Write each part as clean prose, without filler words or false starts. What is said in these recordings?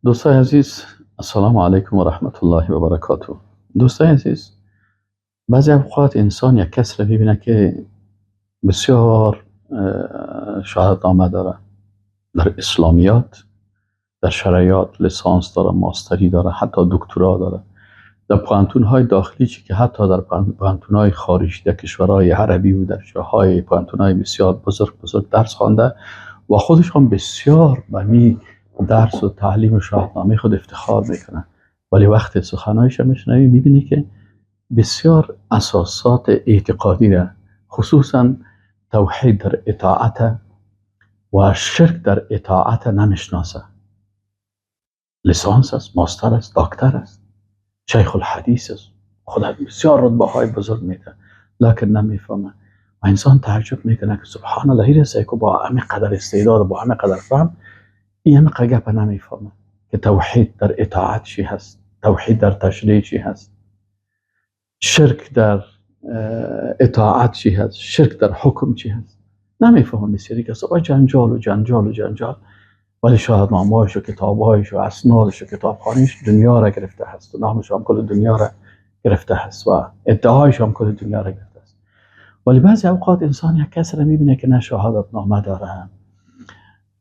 دوستای عزیز، السلام علیکم و رحمت الله و برکاته. دوستای عزیز، بعضی اوقات انسان یک کس را ببینه که بسیار شهادتنامه داره در اسلامیات، در شرعیات، لیسانس داره، ماستری داره، حتی دکترا داره، در پوهنتون‌های داخلی چی که حتی در پوهنتون‌های خارجی در کشورهای عربی و در جاهای پوهنتون‌های بسیار بزرگ درس خوانده و خودش هم بسیار به می درس و تعلیم و شهادتنامه خود افتخار میکنه، ولی وقتی سخنهایش میشنوی میبینی که بسیار اساسات اعتقادی را، خصوصا توحید در اطاعت و شرک در اطاعت نمیشناسه. لیسانس است، ماستر است، دکتر است، شیخ الحدیث است، خدا بسیار رتبه های بزرگ میده، لکن نمیفهمه. و انسان تعجب میکنه که سبحان الله، این رسه که با همه قدر استعداد، با همه قدر فهم، این همه گپ نمیفهمه که توحید در اطاعت چی هست، توحید در تشریع چی هست، شرک در اطاعت چی هست، شرک در حکم چی هست. نمیفهمه. بسیاری کسا جنجال و جنجال و جنجال، ولی شاهدنامه‌هاش و کتاب‌هاش و اسنادش و کتابخانه‌اش دنیا را گرفته هست و نامش هم کل دنیا را گرفته هست و ادعایش هم کل دنیا را گرفته است. ولی بعضی اوقات انسان یک کس را میبینه که نه شهادتنامه داره،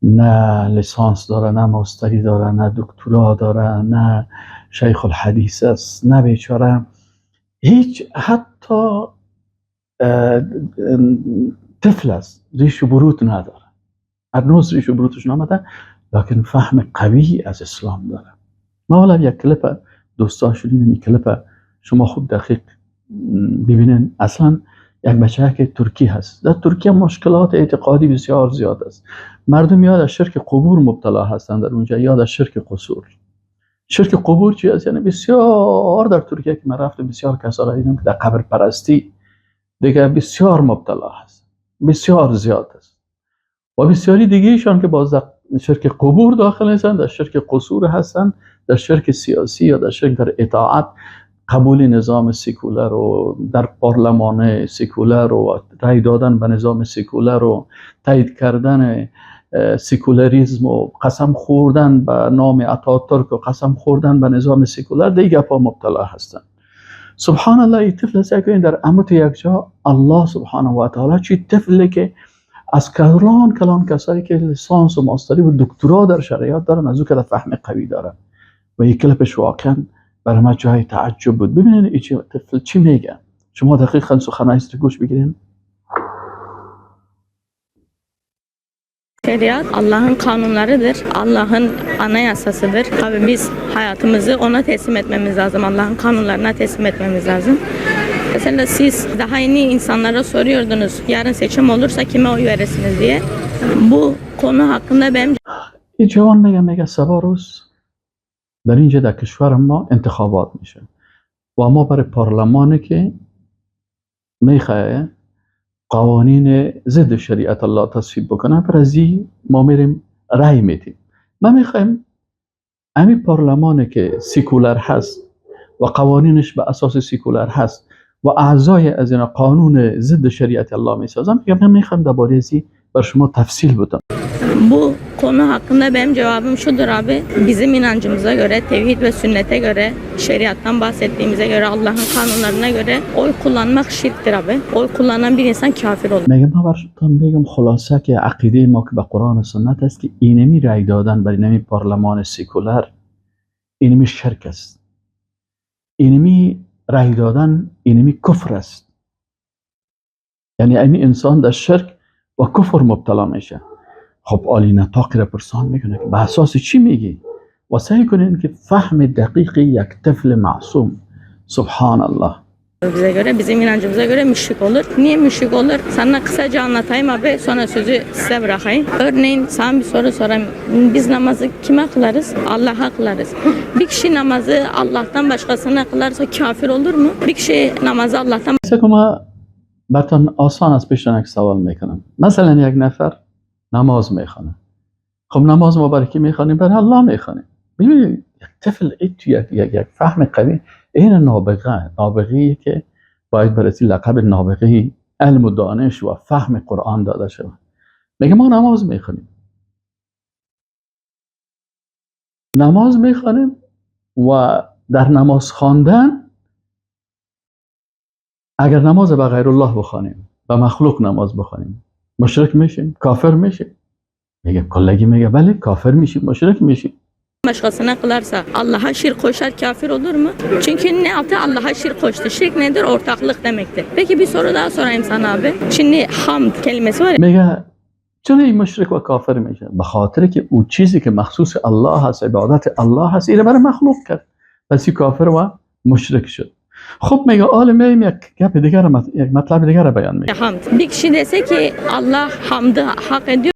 نه لیسانس داره، نه ماستری داره، نه دکترا داره، نه شیخ الحدیث است، نه بیچاره هیچ، حتی طفل است، ریش و بروت نداره، هنوز ریش و بروتش نامده، لکن فهم قوی از اسلام داره. ما حالا یک کلیپ دوستا شدیم، این کلیپ شما خوب دقیق ببینین. اصلا یک بچه که ترکی هست، در ترکیه مشکلات اعتقادی بسیار زیاد است. مردم یا در شرک قبور مبتلا هستند در اونجا، یا در شرک قصور. شرک قبور چی است؟ یعنی بسیار در ترکیه که من رفتم بسیار کسا را دیدم که در قبر پرستی دیگه بسیار مبتلا هست، بسیار زیاد است. و بسیاری دیگه ایشان که باز در شرک قبور داخل هستند، در شرک قصور هستند، در شرک سیاسی یا در شرک در اطاعت، قبول نظام سیکولر و در پارلمان سیکولر و رای دادن به نظام سیکولر و تایید کردن سیکولاریسم و قسم خوردن به نام اتاتورک و قسم خوردن به نظام سیکولر، دیگه پا مبتلا هستند. سبحان الله، این طفل است که در امت یک جا الله سبحانه و تعالی چی طفلی که از کلان کسایی که لیسانس و ماستری و دکترا در شرعیات دارن، از او که فهم قوی دارن. و این کلیپش واقعا برای ما جای تعجب بود. ببینید این طفل چی میگه. شما دقیقاً سخنهایش رو گوش بگیرین. Şeriat Allah'ın kanunlarıdır. Allah'ın anayasasıdır. Tabii biz hayatımızı ona teslim etmemiz lazım. Allah'ın kanunlarına teslim etmemiz lazım. Mesela siz daha yeni insanlara soruyordunuz, yarın seçim olursa kime oy verirsiniz diye. Bu konu hakkında benim... این جوان میگه سبا روز در اینجا در کشور ما انتخابات میشه و ما برای پارلمانی که میخواه قوانین ضد شریعت الله تصویب بکنه، پر از ما میریم رای میدیم. ما میخوایم همین پارلمانی که سیکولر هست و قوانینش به اساس سیکولر هست و اعضای از این قانون ضد شریعت الله میسازن، من میخوایم درباره ازی بر شما تفصیل بدم. Bu konu hakkında benim cevabım şudur abi. Bizim inancımıza göre, tevhid ve sünnete göre, şeriattan bahsettiğimize göre, Allah'ın kanunlarına göre oy kullanmak şirktir abi. Oy kullanan bir insan kafir olur. میگم براتون میگم خلاصه که عقیده ما که به قرآن و سنت است که اینمی رای دادن برای اینمی پارلمان سیکولر، اینمی شرک است. اینمی رای دادن، اینمی کفر است. یعنی این انسان در شرک و کفر مبتلا میشه. خب عالی نطاقی را پرسان میکنه که به اساس چی میگی؟ و سعی کنین که فهم دقیق یک طفل معصوم. سبحان الله. Bize göre, bizim inancımıza göre müşrik olur. Niye müşrik olur? Sana kısaca anlatayım abi, sonra sözü size bırakayım. Örneğin sana bir soru sorayım. Biz namazı kime kılarız? Allah'a kılarız. Bir kişi namazı Allah'tan başkasına kılarsa kafir olur mu? Bir kişi namazı Allah'tan... Mesela براتون آسان است پیشتون یک سوال میکنم. مثلا یک نفر نماز میخونه. خب نماز ما برای کی میخونیم؟ برای الله میخونیم. ببینید یک طفل یک فهم قوی، این نابغه‌ای که باید برای لقب نابغه علم و دانش و فهم قرآن داده شود. میگه ما نماز میخونیم. نماز میخوانیم و در نماز خواندن اگر نماز به غیر الله بخوانیم به مخلوق نماز بخوانیم مشرک میشیم، کافر میشیم. میگه کلگی میگه بله kafir میشیم، مشرک میشیم. Başkasına kılarsa Allah'a şirk koşar kafir olur mu? Çünkü ne yaptı? Allah'a şirk koştu. Şirk nedir? Ortaklık demektir. Peki bir soru daha sorayım sana abi. Şimdi hamd kelimesi var ya. میگه چون این مشرک و کافر میشه؟ به خاطر که او چیزی که مخصوص الله هست، عبادت الله هست، اینو برای مخلوق کرد، پس این کافر و مشرک شد. خب میگه عالم یک گپ دیگر، یک مطلب دیگر بیان میگه. Hamd. Bir kişi dese ki Allah hamdı hak ediyor.